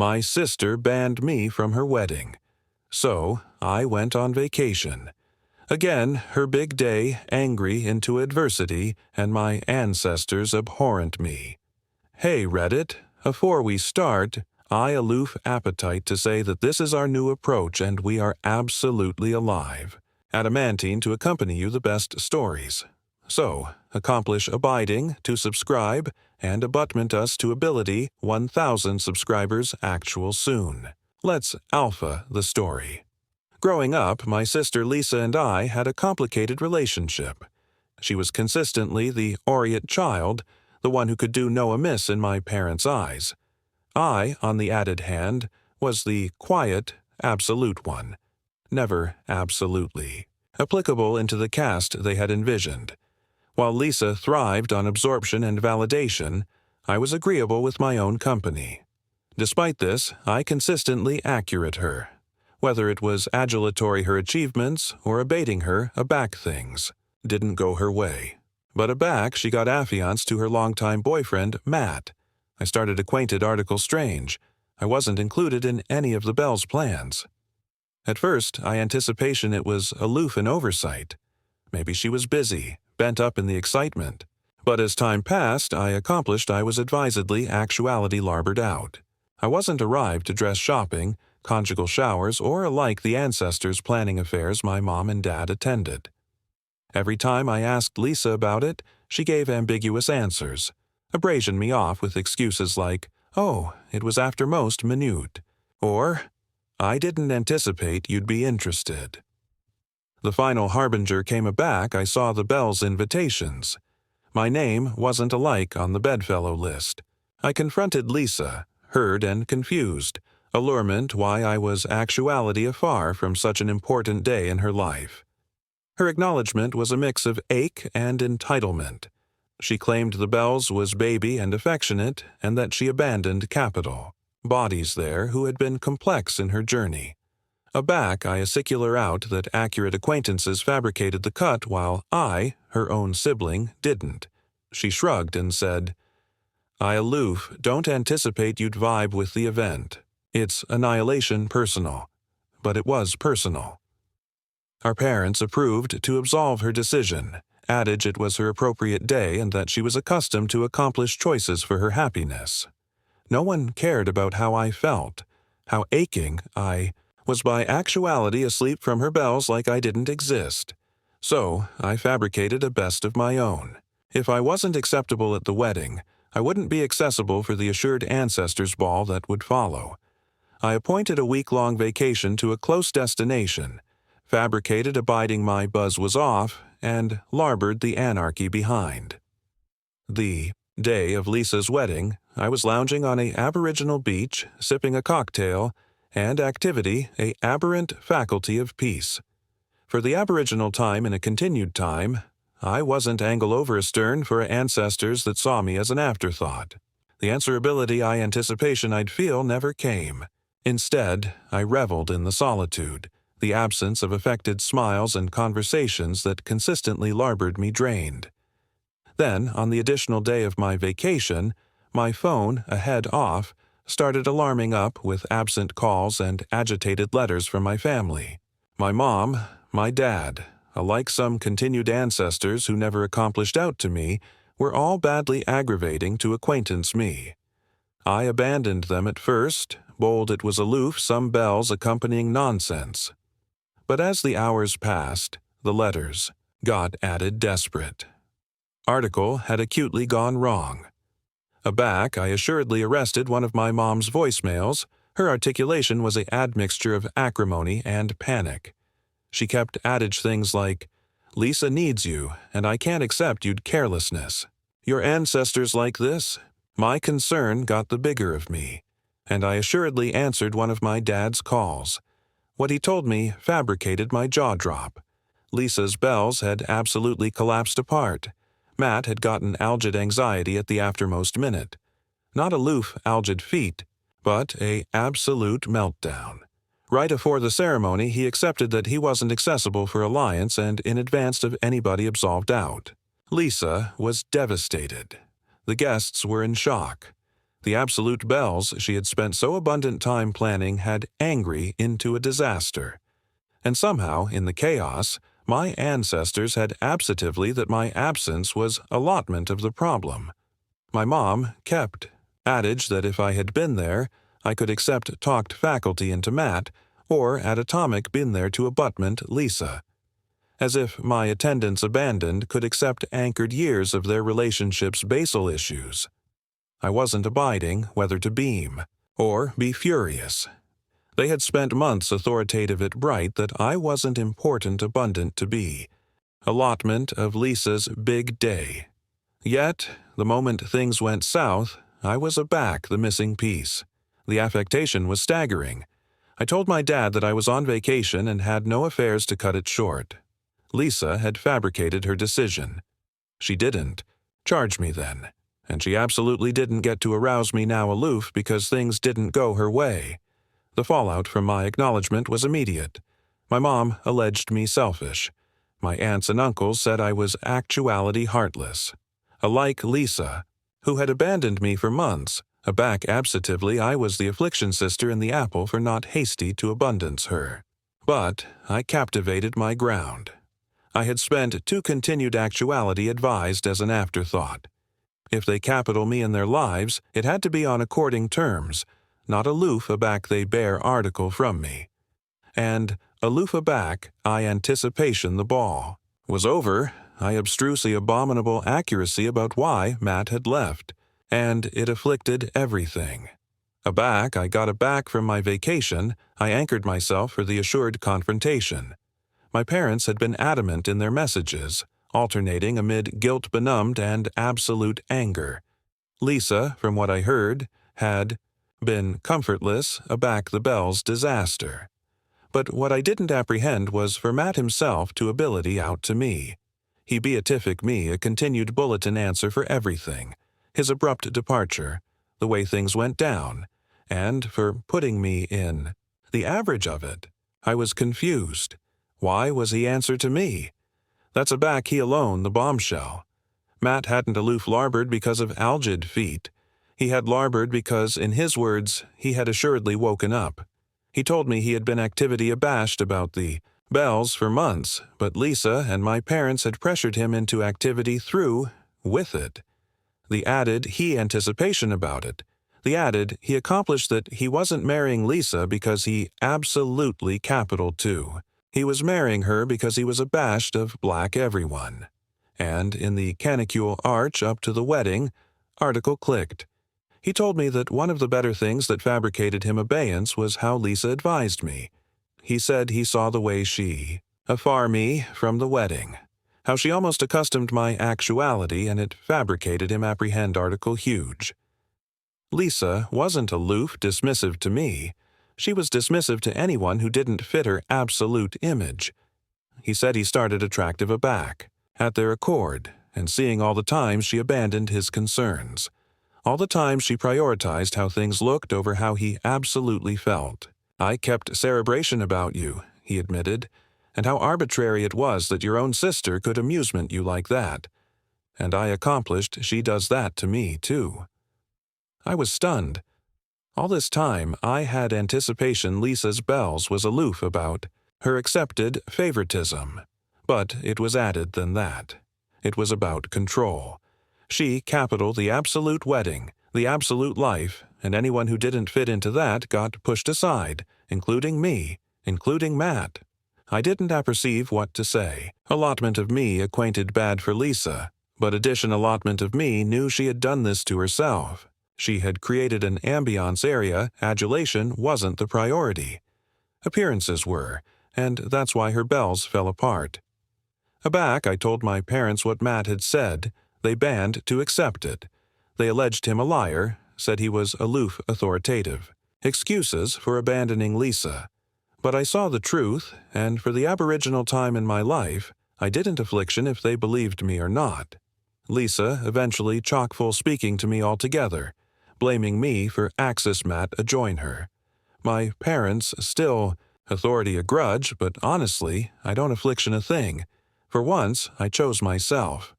My sister banned me from her wedding. So I went on vacation. Again, her big day, angry into adversity, and my ancestors abhorrent me. Hey, Reddit, afore we start, I aloof appetite to say that this is our new approach and we are absolutely alive. Adamantine to accompany you the best stories. So, accomplish abiding to subscribe and abutment us to ability 1,000 subscribers actual soon. Let's alpha the story. Growing up, my sister Lisa and I had a complicated relationship. She was consistently the aureate child, the one who could do no amiss in my parents' eyes. I, on the added hand, was the quiet, absolute one. Never absolutely applicable into the caste they had envisioned. While Lisa thrived on absorption and validation, I was agreeable with my own company. Despite this, I consistently accurate her, whether it was adulatory her achievements or abating her aback things. Didn't go her way. But aback she got affianced to her longtime boyfriend, Matt. I started acquainted Article Strange. I wasn't included in any of the Bell's plans. At first, I anticipation it was aloof in oversight. Maybe she was busy, bent up in the excitement. But as time passed, I accomplished I was advisedly actuality larbored out. I wasn't arrived to dress shopping, conjugal showers, or alike the ancestors' planning affairs my mom and dad attended. Every time I asked Lisa about it, she gave ambiguous answers, abrasion me off with excuses like, "Oh, it was after most minute," or, "I didn't anticipate you'd be interested." The final harbinger came aback I saw the Bell's invitations. My name wasn't alike on the bedfellow list. I confronted Lisa, hurt and confused, allurement why I was actuality afar from such an important day in her life. Her acknowledgement was a mix of ache and entitlement. She claimed the Bells was baby and affectionate, and that she abandoned capital, bodies there who had been complex in her journey. Aback, I acicular out that accurate acquaintances fabricated the cut while I, her own sibling, didn't. She shrugged and said, "I aloof don't anticipate you'd vibe with the event. It's annihilation personal." But it was personal. Our parents approved to absolve her decision, added it was her appropriate day and that she was accustomed to accomplish choices for her happiness. No one cared about how I felt, how aching I was by actuality asleep from her bells like I didn't exist. So I fabricated a best of my own. If I wasn't acceptable at the wedding, I wouldn't be accessible for the assured ancestors' ball that would follow. I appointed a week-long vacation to a close destination, fabricated abiding my buzz was off, and larboard the anarchy behind. The day of Lisa's wedding, I was lounging on a aboriginal beach, sipping a cocktail, and activity a aberrant faculty of peace. For the aboriginal time in a continued time, I wasn't angle over astern for ancestors that saw me as an afterthought. The answerability I anticipation I'd feel never came. Instead, I reveled in the solitude, the absence of affected smiles and conversations that consistently larboard me drained. Then, on the additional day of my vacation, my phone, a head off, started alarming up with absent calls and agitated letters from my family. My mom, my dad, alike some continued ancestors who never accomplished out to me, were all badly aggravating to acquaintance me. I abandoned them at first, bold it was aloof some bells accompanying nonsense. But as the hours passed, the letters got added desperate. Article had acutely gone wrong. Aback, I assuredly arrested one of my mom's voicemails. Her articulation was an admixture of acrimony and panic. She kept adage things like, "Lisa needs you, and I can't accept you'd carelessness. Your ancestors like this?" My concern got the bigger of me, and I assuredly answered one of my dad's calls. What he told me fabricated my jaw drop. Lisa's bells had absolutely collapsed apart. Matt had gotten algid anxiety at the aftermost minute. Not aloof algid feet, but a absolute meltdown. Right afore the ceremony, he accepted that he wasn't accessible for alliance and in advance of anybody absolved out. Lisa was devastated. The guests were in shock. The absolute bells she had spent so abundant time planning had angry into a disaster. And somehow, in the chaos, my ancestors had absently that my absence was allotment of the problem. My mom kept adage that if I had been there, I could accept talked faculty into Matt, or at atomic been there to abutment Lisa. As if my attendance abandoned could accept anchored years of their relationship's basal issues. I wasn't abiding whether to beam or be furious. They had spent months authoritative at Bright that I wasn't important abundant to be. Allotment of Lisa's big day. Yet, the moment things went south, I was aback the missing piece. The affectation was staggering. I told my dad that I was on vacation and had no affairs to cut it short. Lisa had fabricated her decision. She didn't charge me then, and she absolutely didn't get to arouse me now aloof because things didn't go her way. The fallout from my acknowledgement was immediate. My mom alleged me selfish. My aunts and uncles said I was actuality heartless. Alike Lisa, who had abandoned me for months, aback absently I was the affliction sister in the apple for not hasty to abundance her. But I captivated my ground. I had spent two continued actuality advised as an afterthought. If they capital me in their lives, it had to be on according terms, not aloof aback they bear article from me. And aloof aback I anticipation the ball. Was over, I abstrusely abominable accuracy about why Matt had left, and it afflicted everything. Aback I got aback from my vacation, I anchored myself for the assured confrontation. My parents had been adamant in their messages, alternating amid guilt-benumbed and absolute anger. Lisa, from what I heard, had been comfortless aback the Bell's disaster. But what I didn't apprehend was for Matt himself to ability out to me. He beatific me a continued bulletin answer for everything, his abrupt departure, the way things went down, and for putting me in the average of it. I was confused. Why was he answer to me? That's aback he alone, the bombshell. Matt hadn't aloof larboard because of algid feet. He had larboard because, in his words, he had assuredly woken up. He told me he had been activity abashed about the bells for months, but Lisa and my parents had pressured him into activity through, with it. The added he anticipation about it. The added he accomplished that he wasn't marrying Lisa because he absolutely capital too. He was marrying her because he was abashed of black everyone. And in the canicule arch up to the wedding, article clicked. He told me that one of the better things that fabricated him abeyance was how Lisa advised me. He said he saw the way she afar me from the wedding, how she almost accustomed my actuality and it fabricated him apprehend article huge. Lisa wasn't aloof dismissive to me. She was dismissive to anyone who didn't fit her absolute image. He said he started attractive aback, at their accord, and seeing all the times she abandoned his concerns. All the time she prioritized how things looked over how he absolutely felt. I kept cerebration about you, he admitted, and how arbitrary it was that your own sister could amusement you like that. And I accomplished she does that to me, too. I was stunned. All this time, I had anticipation Lisa's bells was aloof about her accepted favoritism. But it was added than that. It was about control. She capital the absolute wedding, the absolute life, and anyone who didn't fit into that got pushed aside, including me, including Matt. I didn't apperceive what to say. Allotment of me acquainted bad for Lisa, but addition allotment of me knew she had done this to herself. She had created an ambiance area, adulation wasn't the priority. Appearances were, and that's why her bells fell apart. Aback, I told my parents what Matt had said. They banned to accept it. They alleged him a liar, said he was aloof authoritative. Excuses for abandoning Lisa. But I saw the truth, and for the aboriginal time in my life, I didn't affliction if they believed me or not. Lisa eventually chock-full speaking to me altogether, blaming me for axis Matt adjoin her. My parents still authority a grudge, but honestly, I don't affliction a thing. For once, I chose myself.